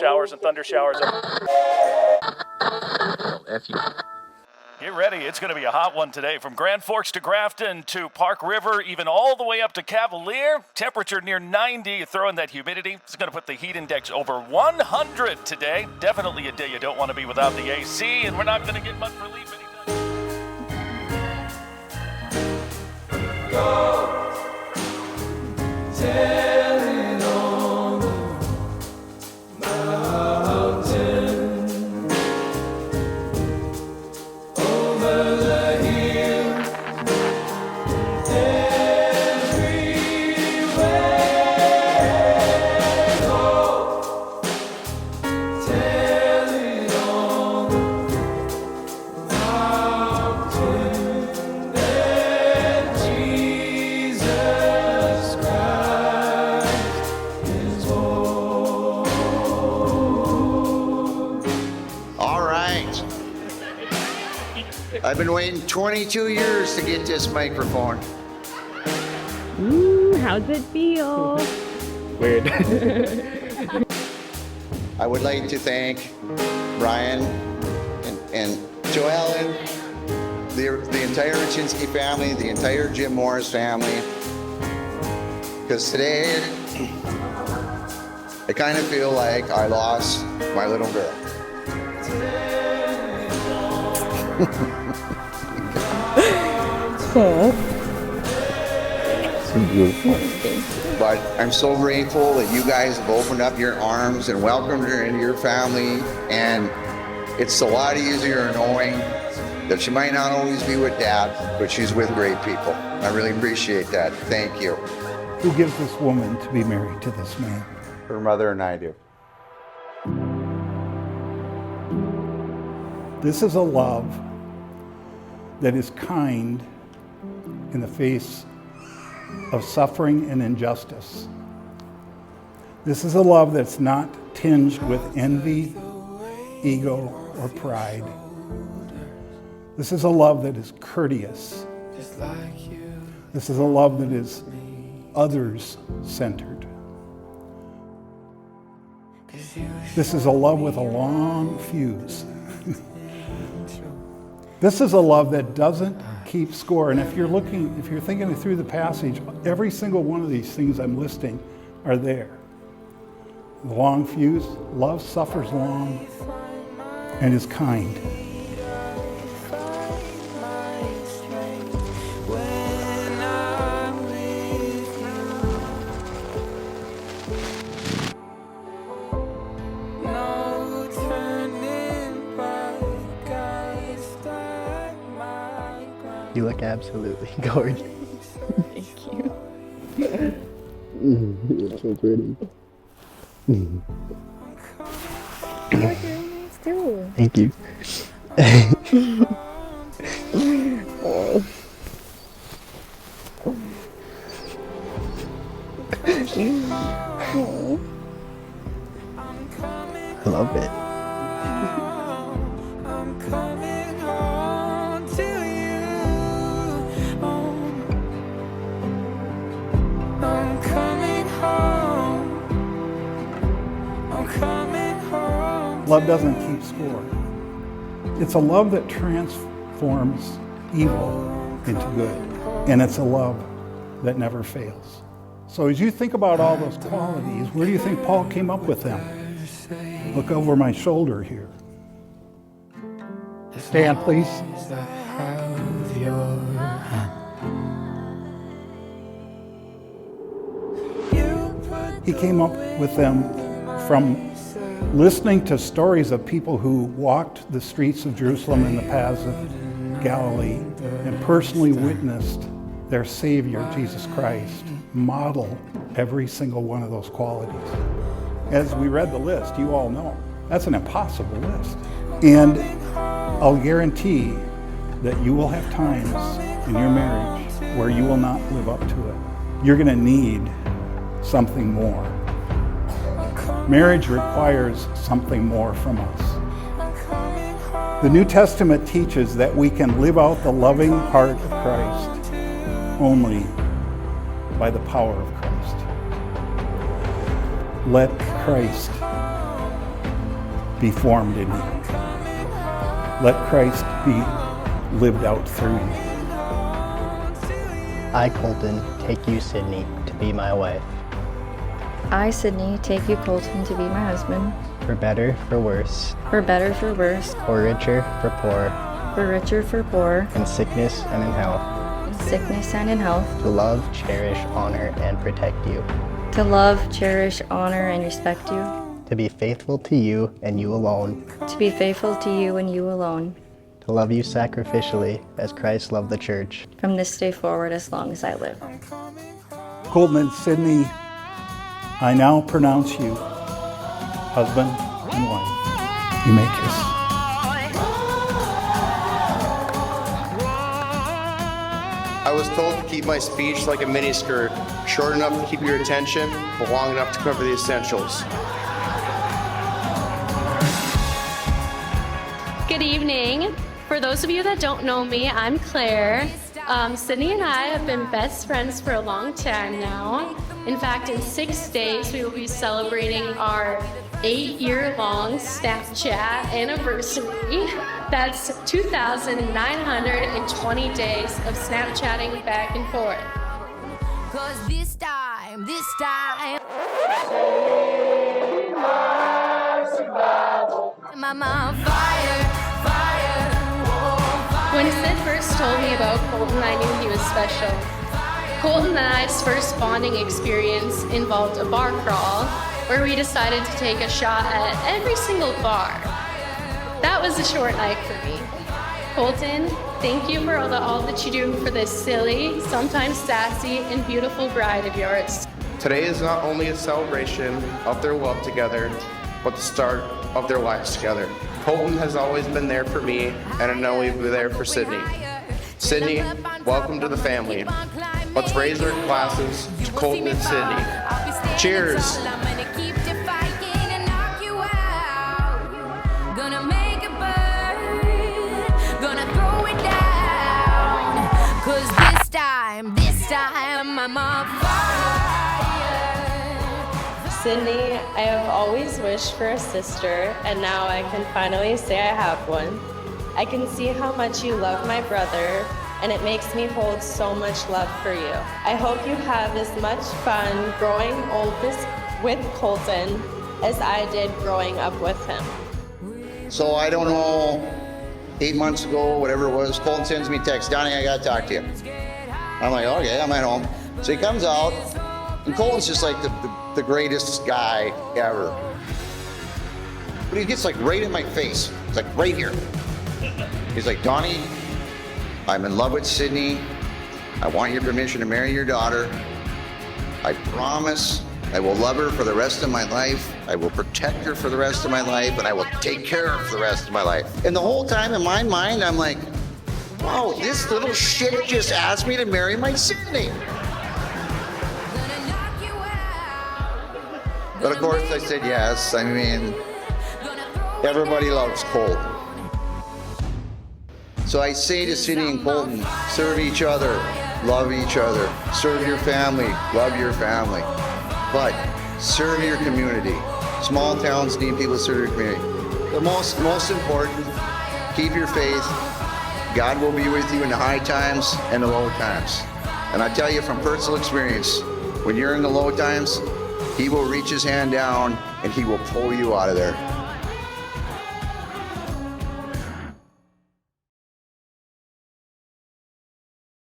showers and thunder showers. Get ready, it's going to be a hot one today. From Grand Forks to Grafton to Park River, even all the way up to Cavalier. Temperature near 90. You throw in that humidity, it's going to put the heat index over 100 today. Definitely a day you don't want to be without the AC, and we're not going to get much relief anytime. Go, tell it on the mountain. I've been waiting 22 years to get this microphone. Ooh, how's it feel? Weird. I would like to thank Brian and Joellen, the entire Chinsky family, the entire Jim Morris family. Because today, I kind of feel like I lost my little girl. But I'm so grateful that you guys have opened up your arms and welcomed her into your family. And it's a lot easier knowing that she might not always be with Dad, but she's with great people. I really appreciate that. Thank you. Who gives this woman to be married to this man? Her mother and I do. This is a love that is kind in the face of suffering and injustice. This is a love that's not tinged with envy, ego, or pride. This is a love that is courteous. This is a love that is others-centered. This is a love with a long fuse. This is a love that doesn't keep score. And if you're thinking through the passage, every single one of these things I'm listing are there. The long fuse, love suffers long and is kind. You look absolutely gorgeous. Thank you. You're so pretty. You look really nice too. Thank you. Oh. I love it. Love doesn't keep score. It's a love that transforms evil into good. And it's a love that never fails. So as you think about all those qualities, where do you think Paul came up with them? Look over my shoulder here. Stand, please. He came up with them from listening to stories of people who walked the streets of Jerusalem and the paths of Galilee and personally witnessed their Savior, Jesus Christ, model every single one of those qualities. As we read the list, you all know, that's an impossible list. And I'll guarantee that you will have times in your marriage where you will not live up to it. You're going to need something more. Marriage requires something more from us. The New Testament teaches that we can live out the loving heart of Christ only by the power of Christ. Let Christ be formed in you. Let Christ be lived out through you. I, Colton, take you, Sydney, to be my wife. I, Sydney, take you, Colton, to be my husband. For better, for worse, For better, for worse, for richer, for poor, for richer, for poor, in sickness and in health, in sickness and in health. to love, cherish, honor, and protect you. To love, cherish, honor, and respect you. To be faithful to you and you alone. To be faithful to you and you alone. To love you sacrificially as Christ loved the church. From this day forward, as long as I live. Colton and Sydney, I now pronounce you husband and wife. You may kiss. I was told to keep my speech like a miniskirt, short enough to keep your attention, but long enough to cover the essentials. Good evening. For those of you that don't know me, I'm Claire. Sydney and I have been best friends for a long time now. In fact, in 6 days, we will be celebrating our 8-year-long Snapchat anniversary. That's 2,920 days of Snapchatting back and forth. Cause this time, Mama, fire, fire, When Sid first told me about Colton, I knew he was special. Colton and I's first bonding experience involved a bar crawl, where we decided to take a shot at every single bar. That was a short night for me. Colton, thank you for all that you do for this silly, sometimes sassy, and beautiful bride of yours. Today is not only a celebration of their love together, but the start of their lives together. Colton has always been there for me, and I know he'll be there for Sydney. Sydney, welcome to the family. Let's raise our glasses to Colton and Sydney. Cheers. Gonna make it burn, gonna throw it down. Cause this time, I'm on fire. Sydney, I have always wished for a sister, and now I can finally say I have one. I can see how much you love my brother, and it makes me hold so much love for you. I hope you have as much fun growing old with Colton as I did growing up with him. So I don't know, 8 months ago, whatever it was, Colton sends me a text, Donnie, I gotta talk to you. I'm like, okay, I'm at home. So he comes out, and Colton's just like the greatest guy ever. But he gets like right in my face. It's like right here. He's like, Donnie, I'm in love with Sydney. I want your permission to marry your daughter. I promise I will love her for the rest of my life. I will protect her for the rest of my life, and I will take care of her for the rest of my life. And the whole time in my mind, I'm like, wow, this little shit just asked me to marry my Sydney. But of course I said yes. I mean, everybody loves Colton. So I say to Sydney and Colton, serve each other, love each other, serve your family, love your family. But serve your community. Small towns need people to serve your community. The most important, keep your faith. God will be with you in the high times and the low times. And I tell you from personal experience, when you're in the low times, He will reach His hand down and He will pull you out of there.